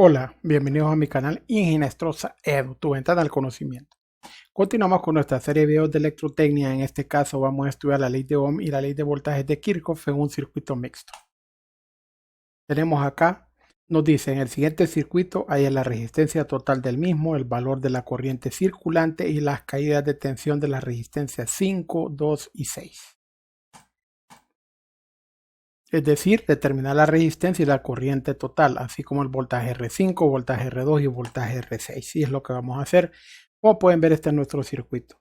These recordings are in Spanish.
Hola, bienvenidos a mi canal Inginestrosa Edu, tu ventana al conocimiento. Continuamos con nuestra serie de videos de electrotecnia. En este caso vamos a estudiar la ley de Ohm y la ley de voltajes de Kirchhoff en un circuito mixto. Tenemos acá, nos dice, en el siguiente circuito hay la resistencia total del mismo, el valor de la corriente circulante y las caídas de tensión de las resistencias 5, 2 y 6. Es decir, determinar la resistencia y la corriente total, así como el voltaje R5, voltaje R2 y voltaje R6. Y es lo que vamos a hacer. Como pueden ver, este es nuestro circuito.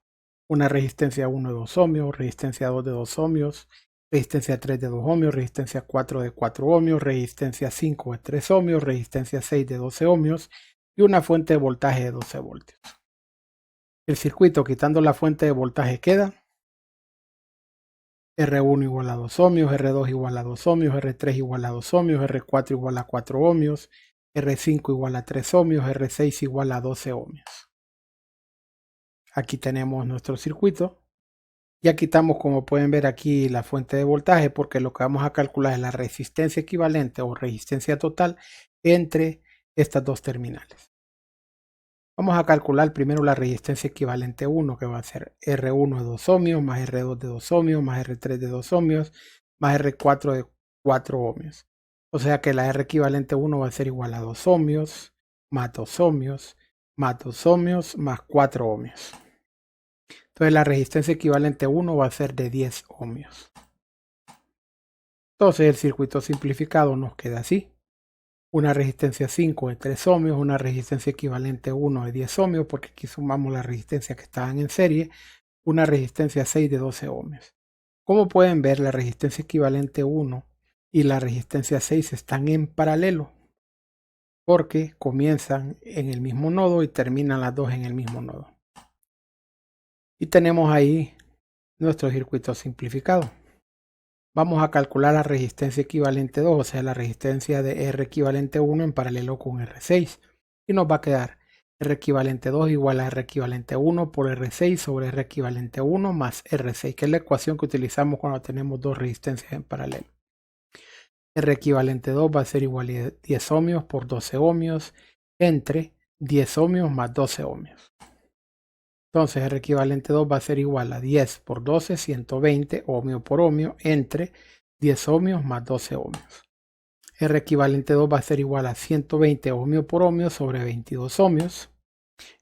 Una resistencia 1 de 2 ohmios, resistencia 2 de 2 ohmios, resistencia 3 de 2 ohmios, resistencia 4 de 4 ohmios, resistencia 5 de 3 ohmios, resistencia 6 de 12 ohmios y una fuente de voltaje de 12 voltios. El circuito, quitando la fuente de voltaje, queda R1 igual a 2 ohmios, R2 igual a 2 ohmios, R3 igual a 2 ohmios, R4 igual a 4 ohmios, R5 igual a 3 ohmios, R6 igual a 12 ohmios. Aquí tenemos nuestro circuito. Ya quitamos, como pueden ver aquí, la fuente de voltaje porque lo que vamos a calcular es la resistencia equivalente o resistencia total entre estas dos terminales. Vamos a calcular primero la resistencia equivalente 1, que va a ser R1 de 2 ohmios, más R2 de 2 ohmios, más R3 de 2 ohmios, más R4 de 4 ohmios. O sea que la R equivalente 1 va a ser igual a 2 ohmios, más 2 ohmios, más 2 ohmios, más 4 ohmios. Entonces la resistencia equivalente 1 va a ser de 10 ohmios. Entonces el circuito simplificado nos queda así. Una resistencia 5 de 3 ohmios, una resistencia equivalente 1 de 10 ohmios, porque aquí sumamos las resistencias que estaban en serie, una resistencia 6 de 12 ohmios. Como pueden ver, la resistencia equivalente 1 y la resistencia 6 están en paralelo, porque comienzan en el mismo nodo y terminan las dos en el mismo nodo. Y tenemos ahí nuestro circuito simplificado. Vamos a calcular la resistencia equivalente 2, o sea, la resistencia de R equivalente 1 en paralelo con R6. Y nos va a quedar R equivalente 2 igual a R equivalente 1 por R6 sobre R equivalente 1 más R6, que es la ecuación que utilizamos cuando tenemos dos resistencias en paralelo. R equivalente 2 va a ser igual a 10 ohmios por 12 ohmios entre 10 ohmios más 12 ohmios. Entonces R equivalente 2 va a ser igual a 10 por 12, 120 ohmio por ohmio entre 10 ohmios más 12 ohmios. R equivalente 2 va a ser igual a 120 ohmio por ohmio sobre 22 ohmios.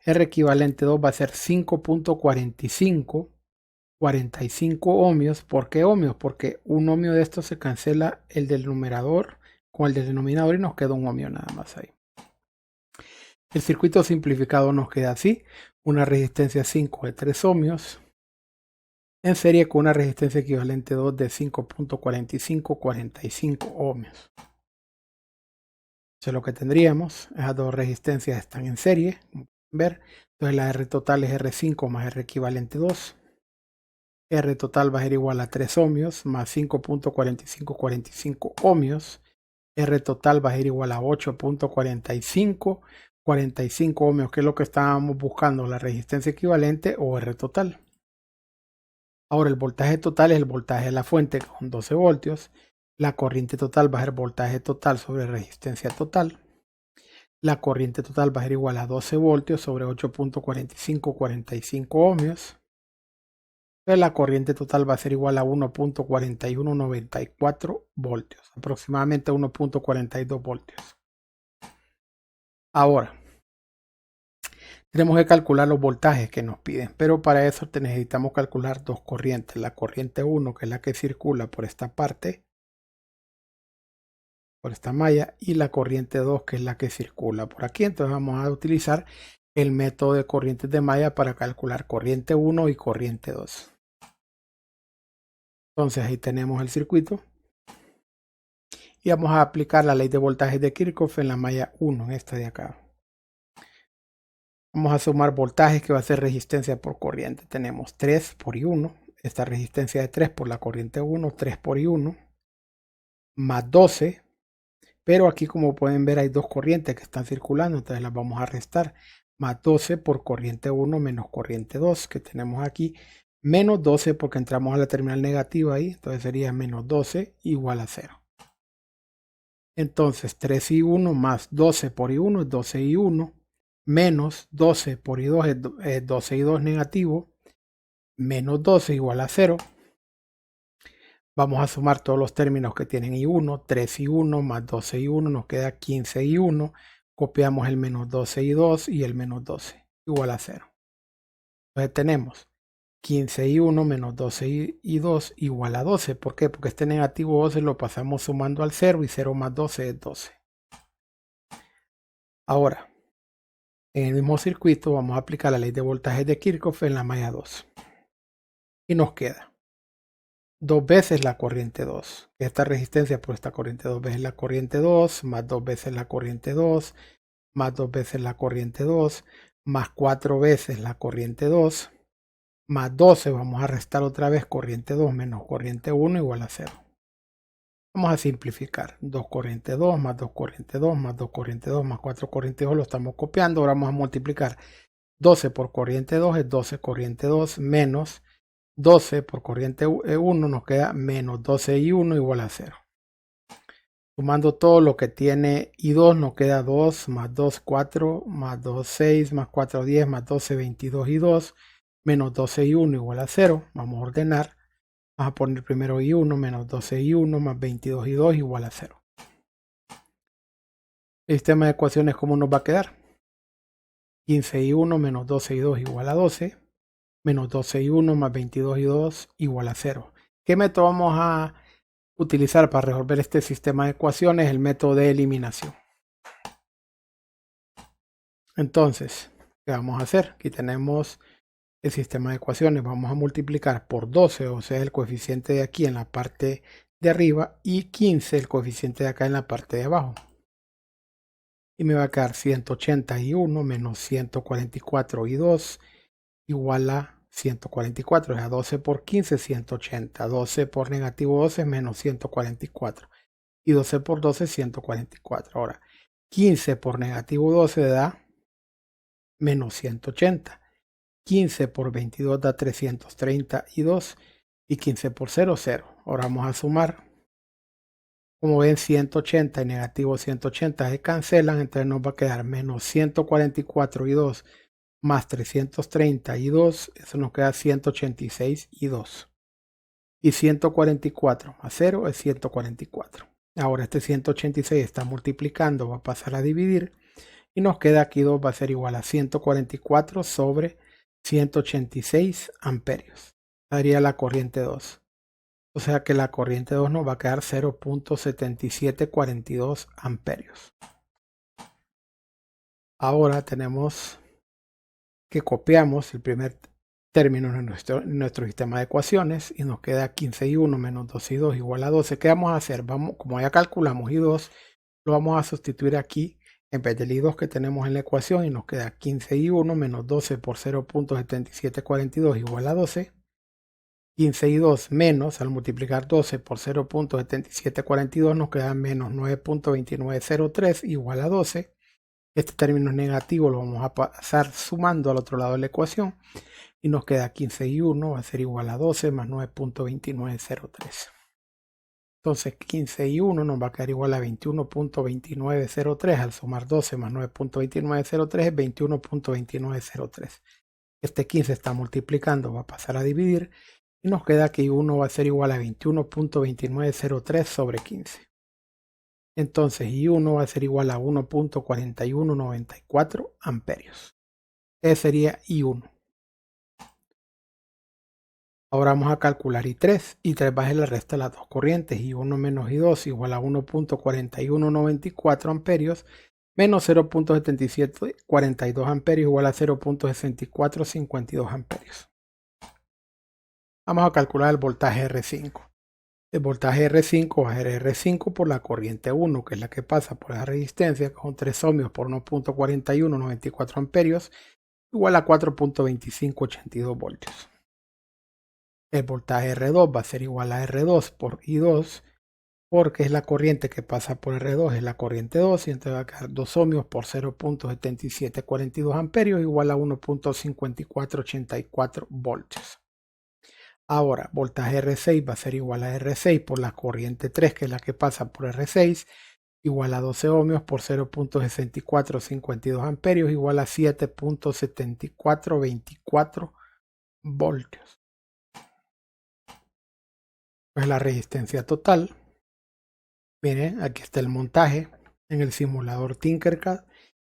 R equivalente 2 va a ser 5.45 ohmios. ¿Por qué ohmios? Porque un ohmio de estos se cancela el del numerador con el del denominador y nos queda un ohmio nada más ahí. El circuito simplificado nos queda así. Una resistencia 5 de 3 ohmios en serie con una resistencia equivalente 2 de 5.4545 ohmios. Entonces lo que tendríamos, esas dos resistencias están en serie, como pueden ver. Entonces la R total es R5 más R equivalente 2. R total va a ser igual a 3 ohmios más 5.4545 ohmios. R total va a ser igual a 8.4545 ohmios, que es lo que estábamos buscando, la resistencia equivalente o R total. Ahora el voltaje total es el voltaje de la fuente con 12 voltios. La corriente total va a ser voltaje total sobre resistencia total. La corriente total va a ser igual a 12 voltios sobre 8.4545 ohmios. La corriente total va a ser igual a 1.4194 voltios, aproximadamente 1.42 voltios. Ahora, tenemos que calcular los voltajes que nos piden, pero para eso necesitamos calcular dos corrientes. La corriente 1, que es la que circula por esta parte, por esta malla, y la corriente 2, que es la que circula por aquí. Entonces vamos a utilizar el método de corrientes de malla para calcular corriente 1 y corriente 2. Entonces ahí tenemos el circuito. Y vamos a aplicar la ley de voltajes de Kirchhoff en la malla 1, en esta de acá. Vamos a sumar voltajes que va a ser resistencia por corriente. Tenemos 3 por I1. Esta resistencia de 3 por la corriente 1, 3 por I1, más 12. Pero aquí, como pueden ver, hay dos corrientes que están circulando, entonces las vamos a restar. Más 12 por corriente 1 menos corriente 2 que tenemos aquí. Menos 12 porque entramos a la terminal negativa ahí, entonces sería menos 12 igual a 0. Entonces 3I1 más 12 por I1 es 12I1, menos 12 por I2 es 12I2 negativo, menos 12 igual a 0. Vamos a sumar todos los términos que tienen I1, 3I1 más 12I1 nos queda 15I1. Copiamos el menos 12I2 y el menos 12 igual a 0. Entonces tenemos 15I1 menos 12I2 igual a 12. ¿Por qué? Porque este negativo 12 lo pasamos sumando al 0 y 0 más 12 es 12. Ahora, en el mismo circuito vamos a aplicar la ley de voltaje de Kirchhoff en la malla 2. Y nos queda 2 veces la corriente 2. Esta resistencia por esta corriente 2 veces la corriente 2, más 2 veces la corriente 2, más 2 veces la corriente 2, más 4 veces la corriente 2, más 12, vamos a restar otra vez corriente 2 menos corriente 1 igual a 0. Vamos a simplificar. 2 corriente 2 más 2 corriente 2 más 2 corriente 2 más 4 corriente 2 lo estamos copiando. Ahora vamos a multiplicar. 12 por corriente 2 es 12 corriente 2 menos 12 por corriente 1 nos queda menos 12I1 igual a 0. Sumando todo lo que tiene I2 nos queda 2 más 2, 4, más 2, 6, más 4, 10, más 12, 22 I2, menos 12I1 igual a 0. Vamos a ordenar. Vamos a poner primero I1 menos 12I1 más 22I2 igual a 0. El sistema de ecuaciones, ¿cómo nos va a quedar? 15I1 menos 12I2 igual a 12. Menos 12I1 más 22I2 igual a 0. ¿Qué método vamos a utilizar para resolver este sistema de ecuaciones? El método de eliminación. Entonces, ¿qué vamos a hacer? Aquí tenemos el sistema de ecuaciones. Vamos a multiplicar por 12, o sea, el coeficiente de aquí en la parte de arriba, y 15, el coeficiente de acá en la parte de abajo. Y me va a quedar 181 menos 144I2 igual a 144, o sea, 12 por 15, 180. 12 por negativo 12 es menos 144. Y 12 por 12 es 144. Ahora, 15 por negativo 12 da menos 180. 15 por 22 da 332. Y 15 por 0, 0. Ahora vamos a sumar. Como ven, 180 y negativo 180 se cancelan, entonces nos va a quedar menos 144 y 2 más 330 y 2, eso nos queda 186 y 2. Y 144 más 0 es 144. Ahora este 186 está multiplicando, va a pasar a dividir. Y nos queda aquí 2 va a ser igual a 144 sobre 186 amperios. Daría la corriente 2. O sea que la corriente 2 nos va a quedar 0.7742 amperios. Ahora tenemos que copiamos el primer término en nuestro sistema de ecuaciones y nos queda 15I1 menos 12I2 igual a 12. ¿Qué vamos a hacer? Como ya calculamos I2, lo vamos a sustituir aquí en vez del I2 que tenemos en la ecuación y nos queda 15I1 menos 12 por 0.7742 igual a 12. 15I2 menos, al multiplicar 12 por 0.7742 nos queda menos 9.2903 igual a 12. Este término es negativo, lo vamos a pasar sumando al otro lado de la ecuación y nos queda 15I1 va a ser igual a 12 más 9.2903. Entonces 15I1 nos va a quedar igual a 21.2903. Al sumar 12 más 9.2903 es 21.2903. Este 15 está multiplicando, va a pasar a dividir y nos queda que I1 va a ser igual a 21.2903 sobre 15. Entonces I1 va a ser igual a 1.4194 amperios. Ese sería I1. Ahora vamos a calcular I3. I3 va a ser la resta de las dos corrientes. I1 menos I2 igual a 1.4194 amperios menos 0.7742 amperios igual a 0.6452 amperios. Vamos a calcular el voltaje R5. El voltaje R5 va a ser R5 por la corriente 1, que es la que pasa por esa resistencia, que son 3 ohmios por 1.4194 amperios, igual a 4.2582 voltios. El voltaje R2 va a ser igual a R2 por I2, porque es la corriente que pasa por R2, es la corriente 2, y entonces va a quedar 2 ohmios por 0.7742 amperios igual a 1.5484 voltios. Ahora, voltaje R6 va a ser igual a R6 por la corriente 3, que es la que pasa por R6, igual a 12 ohmios por 0.6452 amperios igual a 7.7424 voltios. Pues la resistencia total. Miren, aquí está el montaje en el simulador Tinkercad,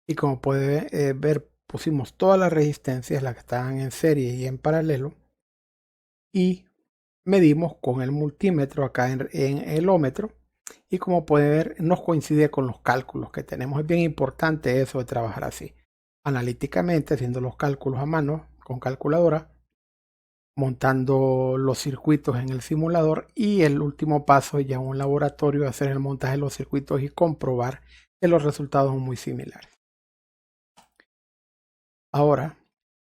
y como puede ver, pusimos todas las resistencias, las que estaban en serie y en paralelo, y medimos con el multímetro acá en el ómetro, y como puede ver nos coincide con los cálculos que tenemos. Es bien importante eso de trabajar así, analíticamente, haciendo los cálculos a mano con calculadora, montando los circuitos en el simulador, y el último paso ya en un laboratorio, hacer el montaje de los circuitos y comprobar que los resultados son muy similares. Ahora,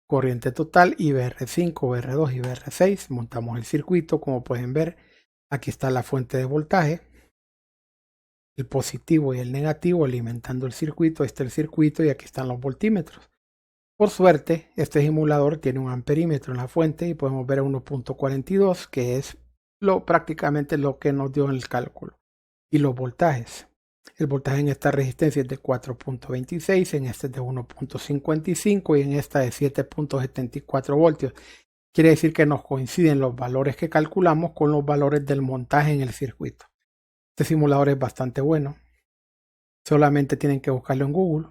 corriente total, IBR5, IBR2, IBR6, montamos el circuito. Como pueden ver, aquí está la fuente de voltaje, el positivo y el negativo alimentando el circuito. Este es el circuito y aquí están los voltímetros. Por suerte, este simulador tiene un amperímetro en la fuente y podemos ver a 1.42, que es prácticamente lo que nos dio en el cálculo. Y los voltajes. El voltaje en esta resistencia es de 4.26, en esta es de 1.55 y en esta de 7.74 voltios. Quiere decir que nos coinciden los valores que calculamos con los valores del montaje en el circuito. Este simulador es bastante bueno. Solamente tienen que buscarlo en Google.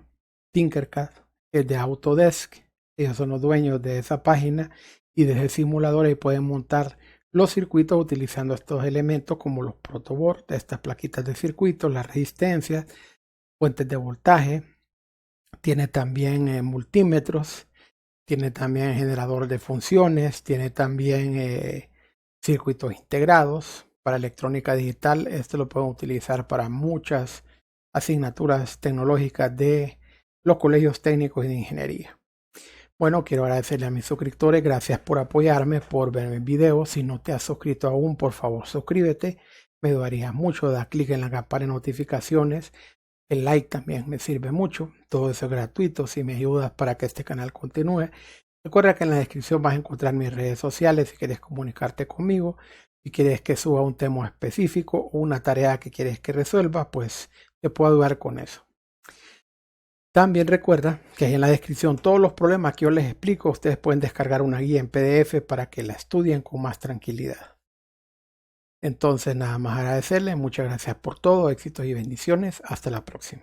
Tinkercad es de Autodesk. Ellos son los dueños de esa página y de ese simulador, y pueden montar los circuitos utilizando estos elementos como los protoboards, estas plaquitas de circuito, las resistencias, fuentes de voltaje. Tiene también multímetros, tiene también generador de funciones, tiene también circuitos integrados para electrónica digital. Esto lo pueden utilizar para muchas asignaturas tecnológicas de los colegios técnicos y de ingeniería. Bueno, quiero agradecerle a mis suscriptores, gracias por apoyarme, por ver mis videos. Si no te has suscrito aún, por favor suscríbete, me ayudaría mucho, da clic en la campana de notificaciones, el like también me sirve mucho, todo eso es gratuito si me ayudas para que este canal continúe. Recuerda que en la descripción vas a encontrar mis redes sociales si quieres comunicarte conmigo, si quieres que suba un tema específico o una tarea que quieres que resuelva, pues te puedo ayudar con eso. También recuerda que ahí en la descripción todos los problemas que yo les explico, ustedes pueden descargar una guía en PDF para que la estudien con más tranquilidad. Entonces nada más agradecerles, muchas gracias por todo, éxitos y bendiciones, hasta la próxima.